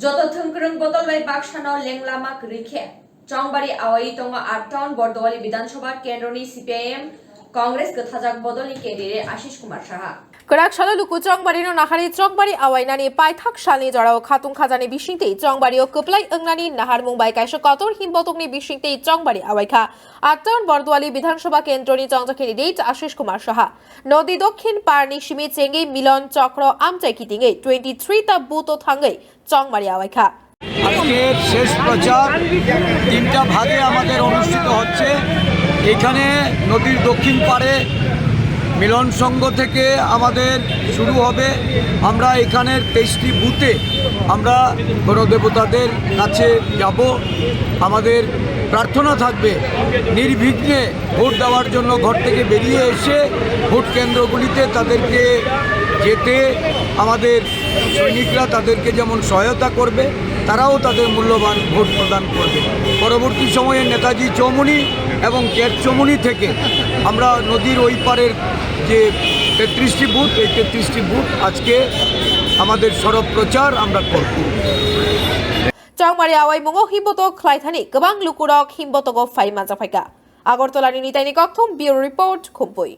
Joto Thungkrung botol by Bakshano Lenglama Krike. Congbari Awai Tonga Art Town Bordowali Vidhan Sabha Kendroni CPIM Congress Kathajak Bodoli Kedire Asish Kumar Saha. Kerak Shala Luku Congbari no Nahari Congbari Awai Nani Pai Thak Shani Jaro Khatung Khazani Bishinte Congbari o Kuplai Englani Nahar Mumbai Kaisha Kotor Himbotok ni Bishinte Congbari Awai Kha Art Town Bordowali Vidhan Sabha Kendroni Jongja candidate Asish Kumar Saha. Nodi Dokhin Parni Shimi Chenge Milon Chokro Amchai Kitinge 23 ta Buto Thangai Congbari Awai Kha. আজকের শেষ প্রচার তিনটা ভাগে আমাদের অনুষ্ঠিত হচ্ছে। এখানে নদীর দক্ষিণ পাড়ে মিলন সংঘ থেকে আমাদের শুরু হবে। আমরা এখানের 23টি বুথে আমরা গণদেবতাদের কাছে যাব। আমাদের প্রার্থনা থাকবে নির্বিঘ্নে ভোট দেওয়ার জন্য ঘর থেকে বেরিয়ে এসে ভোট কেন্দ্রগুলিতে তাদেরকে যেতে আমাদের সৈনিকরা তাদেরকে যেমন সহায়তা করবে, তারাও তাদের মূল্যবান ভোট প্রদান করবে। পরবর্তী সময়ে নেতাজি চৌমুহনী এবং গেট চৌমুহনী থেকে আমরা নদীর ওই পারের যে 33টি বুথ, এই 33টি বুথ আজকে আমাদের সরব প্রচার আমরা করব। Congbari Awai Mungo Himbotok Klaithani Gabang Lukurok Himbotok of Fai Mazafaika. Agortolani Nitaini Koktum Bureau Report Khumpui.